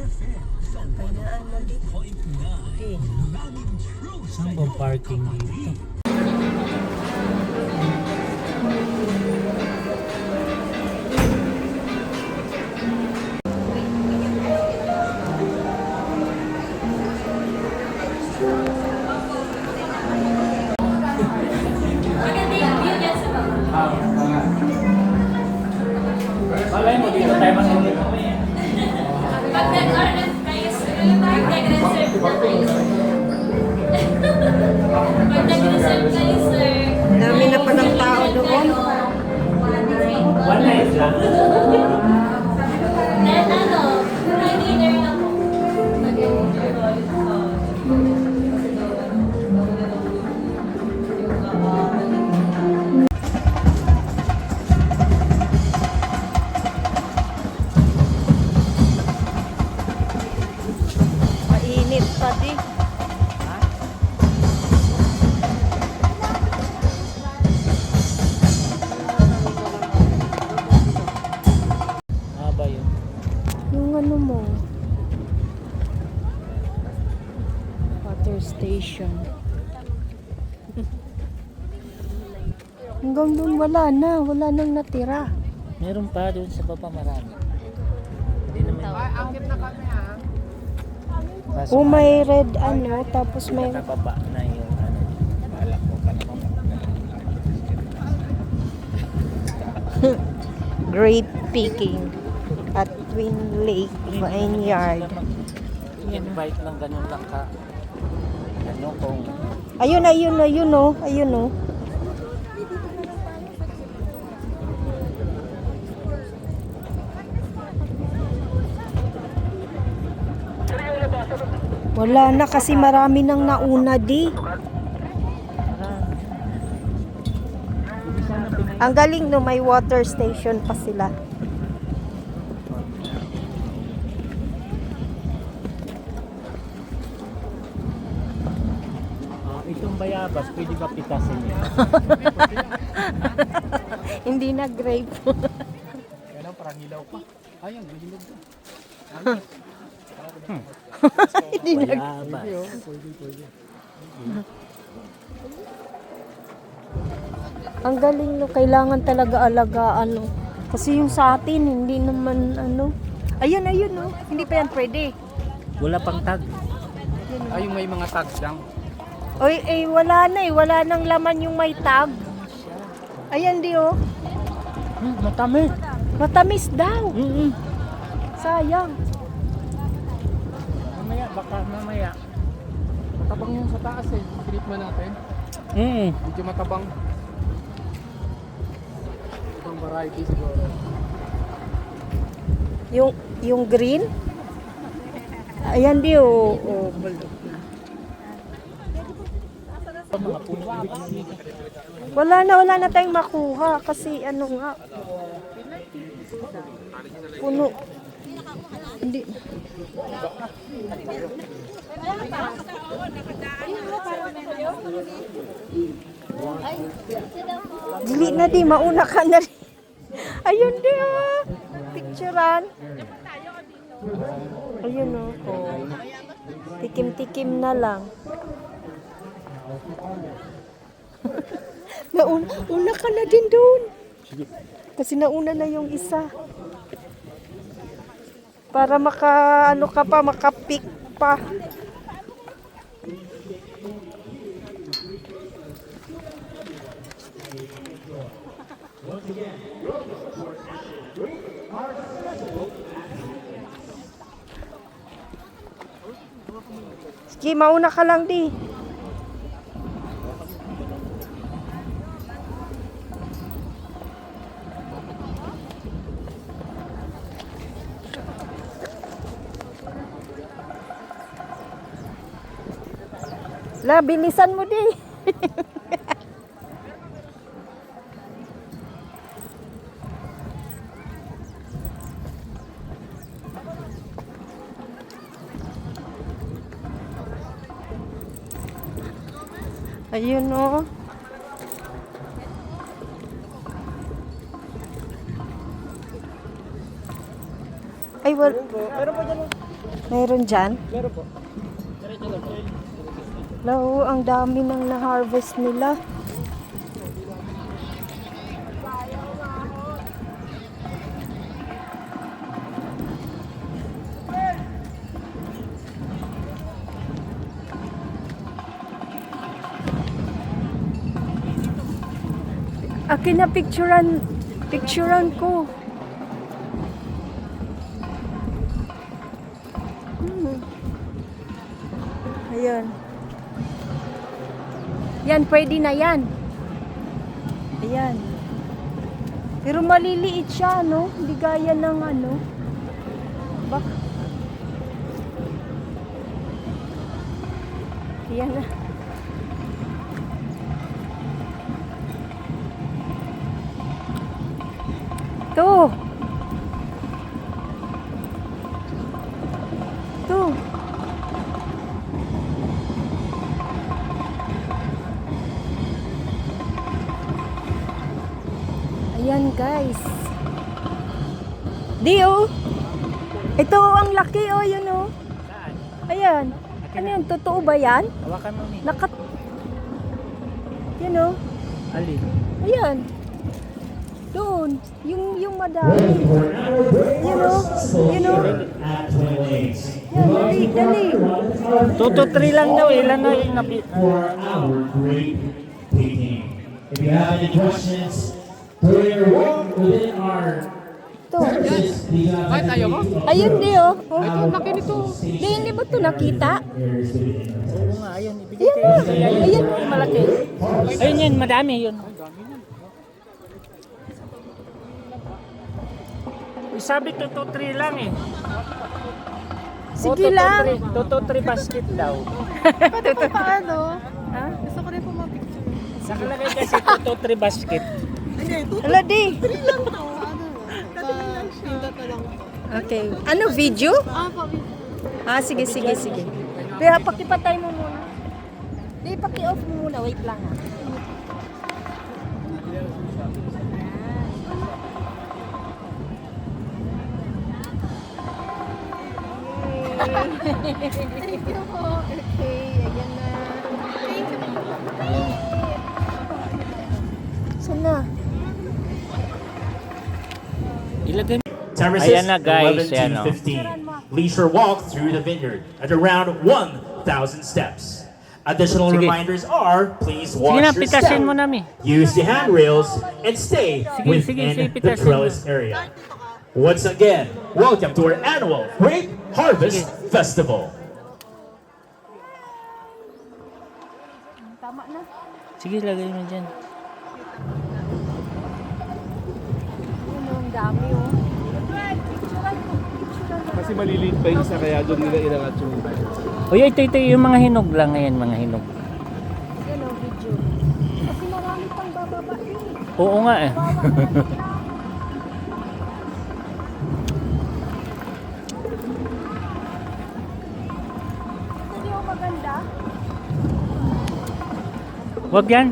Kayaan na dito. Saan ba parking dito? Malay mo, dito tayo masunod. Pag nag-order kayo, nag-reserve na kayo, sir. Pag nag-reserve kayo, sir. Dami na palang tao doon. One night lang. Then ano, dinner na po. Mainit pa di. Ah, ba yun? Yung ano mo. Water station. Hanggang doon wala na. Wala nang natira. Meron pa doon sa baba marami. Hindi naman. Angkit na kami ha. Kaso Oh, may red ano. Tapos may... nakababa na yung ano. Balak ko pa naman. Grape picking at Twin Lake Vineyard. Invite lang ganun lang ka. Ano kung Ayun, ayun, ayun oh. Ayun oh. Wala na kasi marami nang nauna di. Ang galing no, may water station pa sila. itong bayabas, pwede ba pitasin niya? Hindi na grape. Kaya lang parang hilaw pa. Ayun, may hilaw pa. Hindi na. Bayabas. Pwede. Ang galing no, kailangan talaga alagaan no. Kasi yung sa atin hindi naman ano. Ayun, ayun no. Hindi pa yan pwede. Wala pang tag. Ay, yung may mga tags lang. Oy, eh wala na eh. Wala nang laman yung may tag. Ayan di oh. Matamis. Matamis daw. Sayang. Mamaya, baka mamaya. Matabang yung sa taas eh. Treatment natin. Medyo matabang. Ibang variety siguro. Yung green. Ayan di oh. Oh, bulok. Wala na tayong makuha kasi ano nga. Puno. Hindi. Dili na di, mauna ka na rin. Ayun di ah. Picturean. Ayun oh. Tikim-tikim na lang. Nauna ka na din doon. Kasi nauna na yung isa. Para ano ka pa, makapick pa. Sige, mauna ka lang di. La, bilisan mo di. Ayun oh. Ay, Meron po dyan. Meron dyan? Meron po. Lao, ang dami nang na-harvest nila. Akin na picturean ko. Ayan. Yan, pwede na yan. Ayan. Pero maliliit siya, no? Hindi gaya ng ano. Bak. Ayan na. Ito. Ito. Ayan guys. Di oh. Ito ang laki oh, yun oh. Saan? Ayan. Ano yan? Totoo ba yan? Hawakan mo ni. Nakat... Yan oh. Alin? Ayan. Doon. Yung madami. Yun oh. Yun oh. Yan, dali, dali. 2 to 3 lang daw. Ilan na yung nabi... For our great painting. If you have any questions during your work within our Ito. premises, please do not Kahit ayaw mo? Ayun di oh. Oh. Ito, laki nito. Di, hindi mo ito nakita? Oo nga, ayun. Ibigay kayo. Ayun, yung malaki. Ayun yan, madami yun. Sabi 2 to 3 lang eh. Sige lang. 2 to 3 basket daw. Pwede po paano? Ha? Gusto ko rin po mapicture. Nakalagay kasi 2 to 3 basket. Hala di. Lang to. Pindot na lang. Okay. Ano, video? Ah, sige, sige, sige. Kaya pakipatay mo muna. Di, paki-off mo muna. Wait lang ha. Thank you po. Okay, ayan na. Saan na? Ilagay mo. Time Ayan resist na, guys. 11 Ayan, to oh. 15. Leisure walk through the vineyard at around 1,000 steps. Additional Sige. reminders are, please Sige watch na, your pitasin step, mo nami. use the handrails, and stay Sige, within sige, the pitasin trellis mo. area. Once again, welcome to our annual Grape Harvest Festival. Tama na. Sige, lagay mo dyan. Ano, ang dami oh. Kasi maliliit pa yung isa kaya doon nila ilangat yung... Uy, ito, yung mga hinog lang ngayon, mga hinog. Yan oh, video. Kasi marami pang bababa eh. Oo nga eh. Hindi oh, maganda. Wag yan.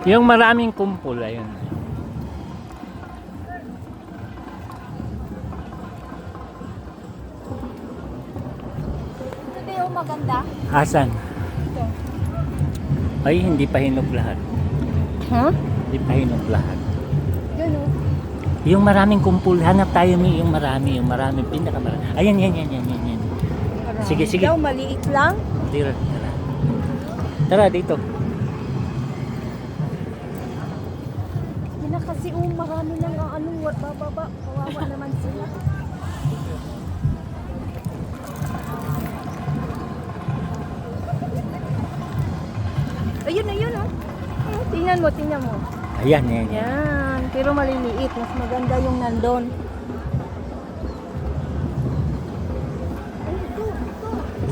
Yung maraming kumpul, ayun. Hindi oh, maganda. Asan? Ay, hindi pa hinog lahat. Huh? Hindi pa hinog lahat. Yan oh. Yung maraming kumpul, hanap tayo may yung marami, pinakamarami. Ayan, yan. Sige, sige. Daw, maliit lang. Tara, tara. Tara, dito. Yun na kasi oh, marami nang ano, bababa. Kawawa naman sila. Ayun oh. Tingnan mo. Ayan, yan. Yan, pero maliliit. Mas maganda yung nandun.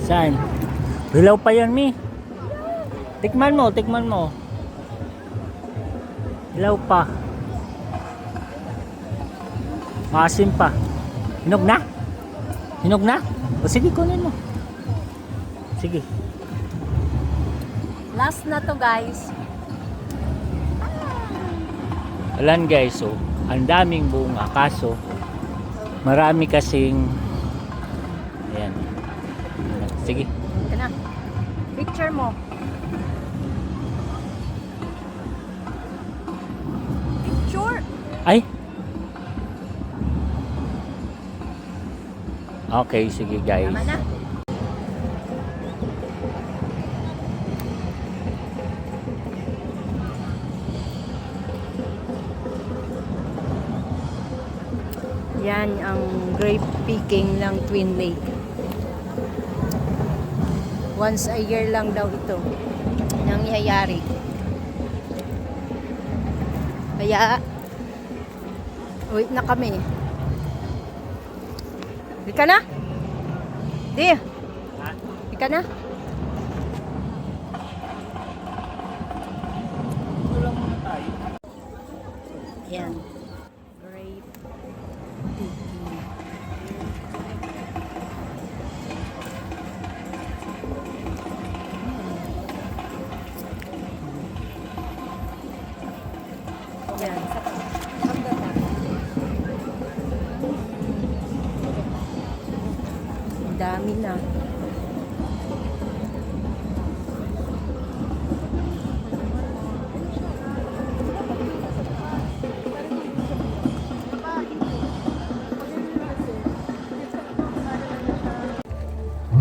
Saan? Hilaw pa yan, Mi. Tikman mo. Hilaw pa. Maasim pa. Hinog na? O sige, kunin mo. Sige. Last na to guys. Alan guys, so ang daming bunga kaso Marami kasing ayan. Sige. Ito na. Picture mo. Picture. Ay. Okay, sige guys. Tama na. Yan ang grape picking ng Twin Lake. Once a year lang daw ito nangyayari. Kaya wait na kami. Di ka na? Di. Di ka na? Yan. Grape picking. Yan. Ang dami na.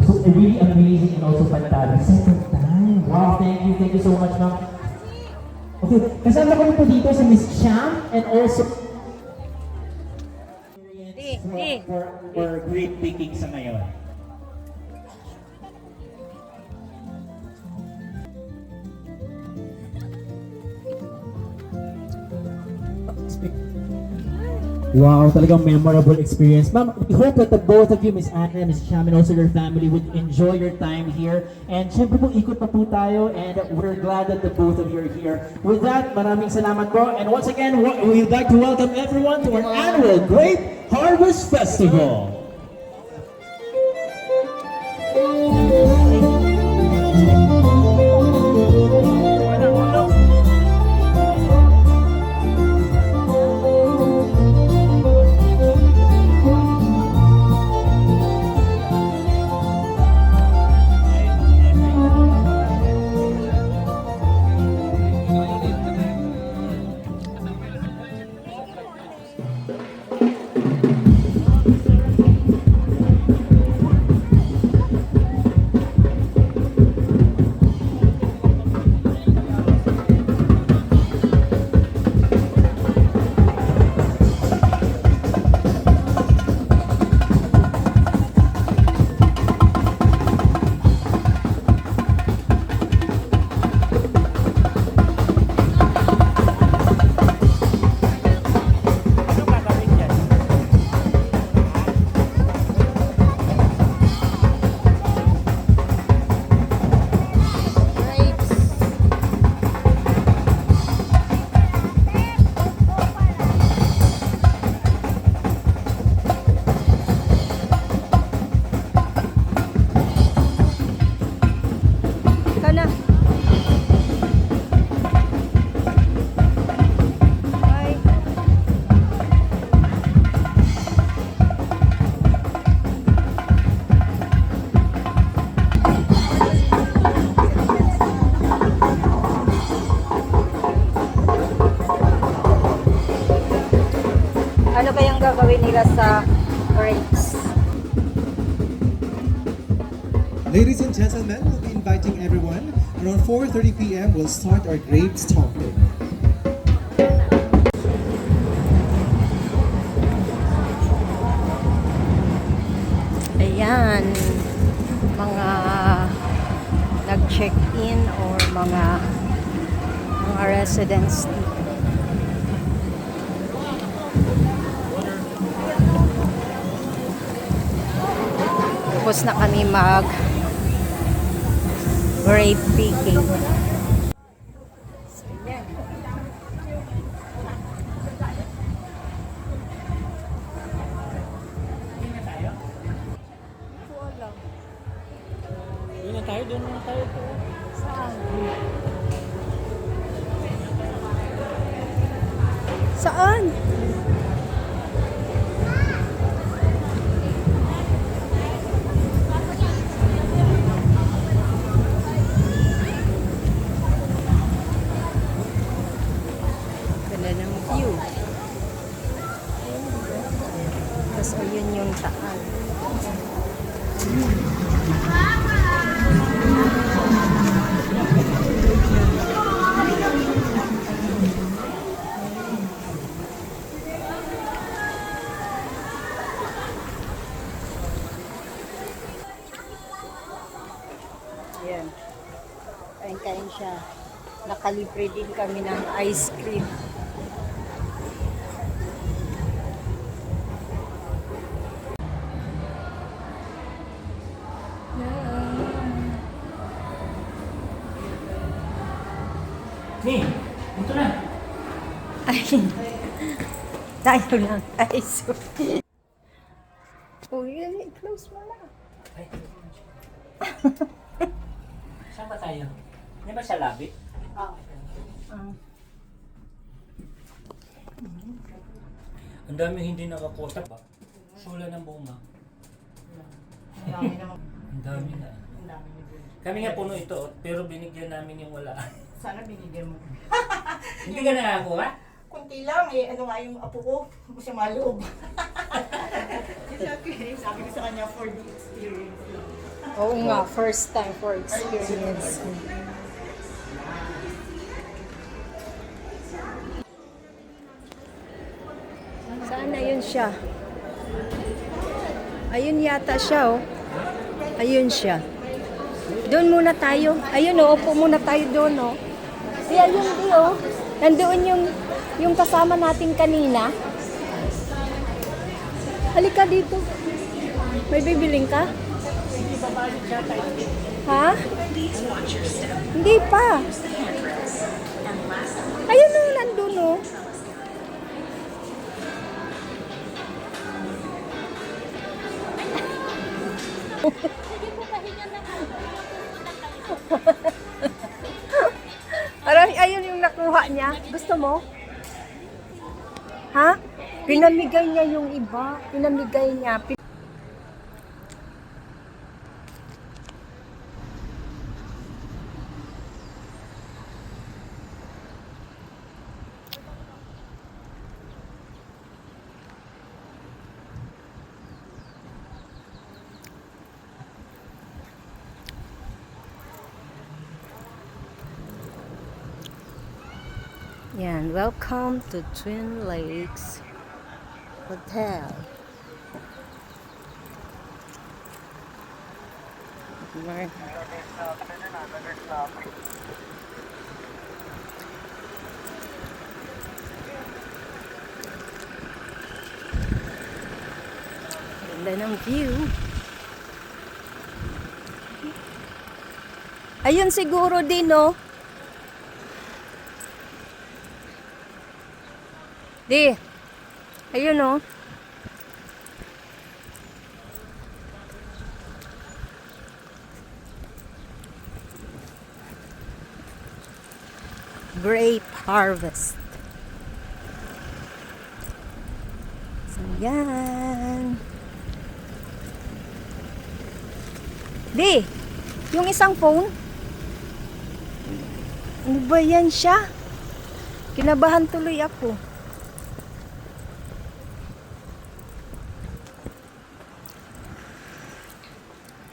So really amazing and also fantastic. Second time. Wow, thank you so much, ma'am. Okay, kasama ko po dito si Miss Cham and also for great picking sa ngayon. Wow, talagang memorable experience. Ma'am, we hope that the both of you, Miss Anna, Miss Cham, and also your family would enjoy your time here. And syempre po, ikot pa po tayo and we're glad that the both of you are here. With that, maraming salamat po. And once again, we'd like to welcome everyone to our annual Grape Harvest Festival. Ano kayang gagawin nila sa grapes? Ladies and gentlemen, we'll be inviting everyone. Around 4:30 p.m. we'll start our grapes talking. Ayan, mga nag-check-in or mga residents. Tapos na kami mag grape picking. Doon na tayo. Saan? Saan? Taal. Ayan. Kain-kain siya. Nakalibre din kami ng ice cream. Ni, ito na. Ay, tayo lang. Ay, sorry. Uy, close mo na. Ay. Saan ba tayo? Hindi ba sa labi? Ang dami hindi nakakota pa. Sula ng bunga. Ang dami na. Kami nga puno ito, pero binigyan namin yung wala. Sana binigyan mo. Hindi ka nakakuha? Kunti lang eh. Ano nga yung apo ko? Siya maloob. Sabi ko sa kanya for the experience. Oo nga, first time for experience. Saan na yun siya? Ayun yata siya, oh. Ayun siya. Doon muna tayo. Ayun, oh. Upo muna tayo doon, oh. Di, ayun, di, oh. Nandoon yung kasama natin kanina. Halika dito. May bibiling ka? Ha? Hindi pa. Ayun, oh. Nandun, oh. Parang ayun yung nakuha niya. Gusto mo? Ha? Pinamigay niya yung iba. Pinamigay niya. Yan, welcome to Twin Lakes Hotel. Ganda ng view. Ayun siguro din, no? Di. Ayun, oh. Grape harvest. So, yan. Di. Yung isang phone. Ano ba yan siya? Kinabahan tuloy ako.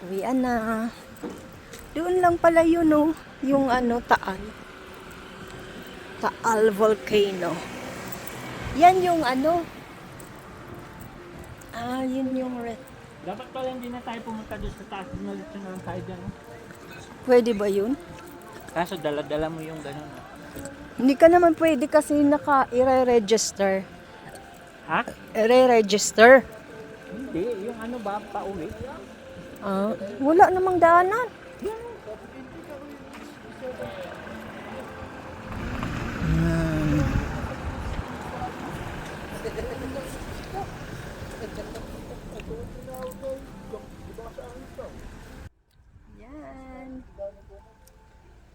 Uwian na. Doon lang pala yun, oh. Yung ano, Taal. Taal Volcano. Yan yung ano. Yun yung red. Dapat pala hindi na tayo pumunta doon sa taas. Dinalit na lang tayo dyan. Pwede ba yun? Kaso dala-dala mo yung gano'n. Hindi ka naman pwede kasi i-re-register. Ha? I-re-register. Hindi. Yung ano ba, pauwi? Wala namang daanan. Yan.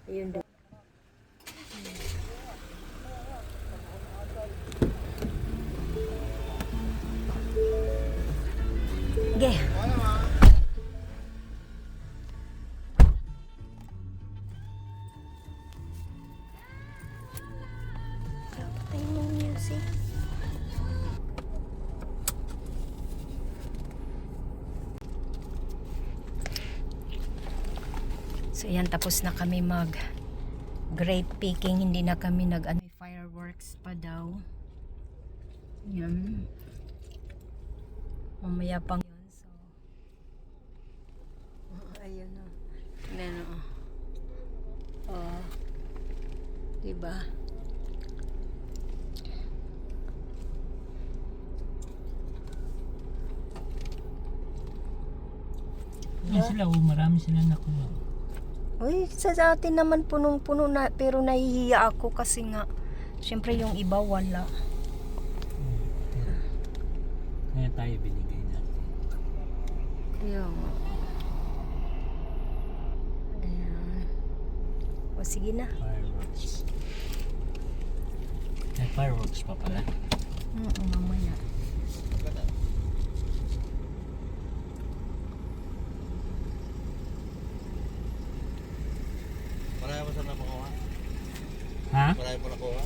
Ayun doon. Okay. Patay mo yung music. So yan, tapos na kami mag grape picking. Hindi na kami nag may fireworks pa daw. Yan. Mamaya pang yun. So ayun na. Tingnan o. Oh. Diba? Yan sila, marami sila nakuha. Uy, sa atin naman punong-puno na, pero nahihiya ako kasi nga syempre yung iba wala. Kaya tayo binigay natin. Kaya nga. Ayan. O sige na. Fireworks. May fireworks pa pala. Mamaya. Marami mo saan nakuha? Ha? Marami po nakuha?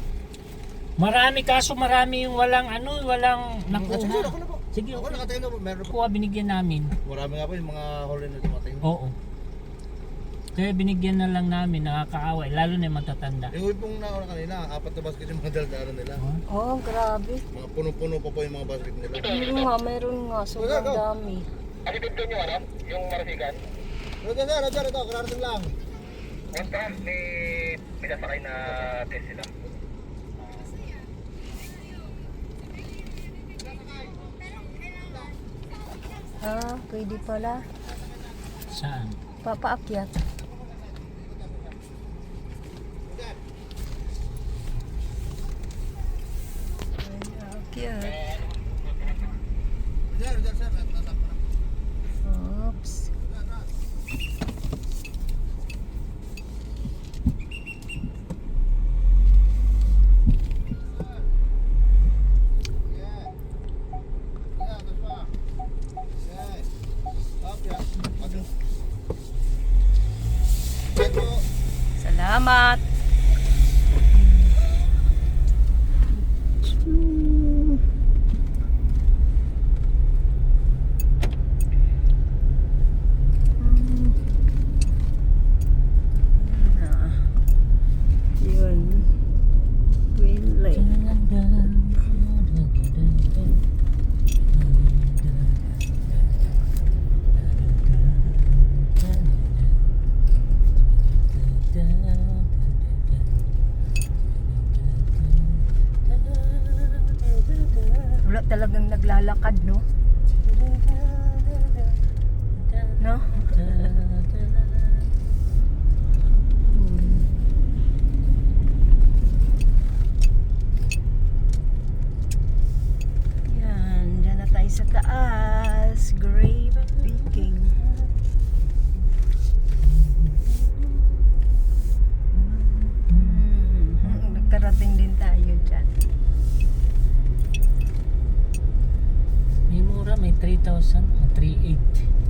Marami, kaso marami yung walang walang nakuha. Ako na po. Sige, Ako okay. nakatayo na po. Meron po. Kuha, binigyan namin. Marami nga po yung mga huli na dumating. Oo. Kaya binigyan na lang namin, nakakaaway, lalo na yung matatanda. Yung pong nauna kanina, 4 na basket yung mga daldala nila. Oh, grabe. Mga punong-puno pa po yung mga basket nila. Meron nga. Sobrang dami. Ano dito nyo ano? Yung marasigan? Ito, kararating lang. Kontra, may pinasakay na test sila. Ah, pwede pala. Saan? Papaakyat. Akyat. Oops. Salamat. Yun. Green light. Wala talagang naglalakad, no? No? Yan, dyan na tayo sa taas. Grape picking. Nagkarating din tayo dyan. May mura, may 3,000 o 3,800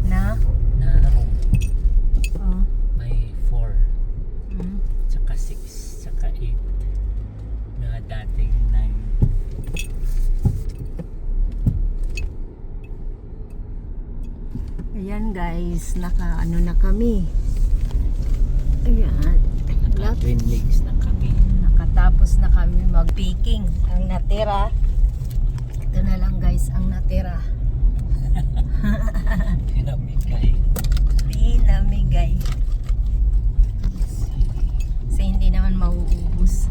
Na? na room. Oh. May 4, Mm. tsaka 6, tsaka 8. Na dating 9. Ayan guys, naka na kami. Ayan. Naka-twin legs na kami. Nakatapos na kami mag-picking. Ang natira, ito na lang guys, ang natira. Pinamigay. Pinamigay. Kasi hindi naman mauubos.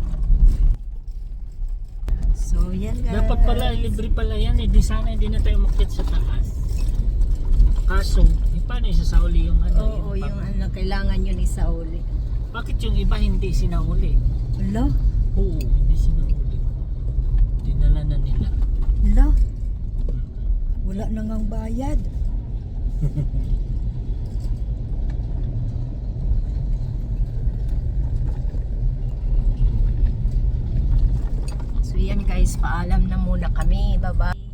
So yan guys. Dapat pala, libre pala yan eh. Di sana hindi na tayo umakyat sa taas. Kaso, paano isasauli yung Oo, yung ano, kailangan yun isauli. Bakit yung iba hindi sinauli? Wala? Oo, hindi sinauli. Dinala na nila. Wala? Wala na ngang bayad. So yan guys, paalam na muna kami. Bye-bye.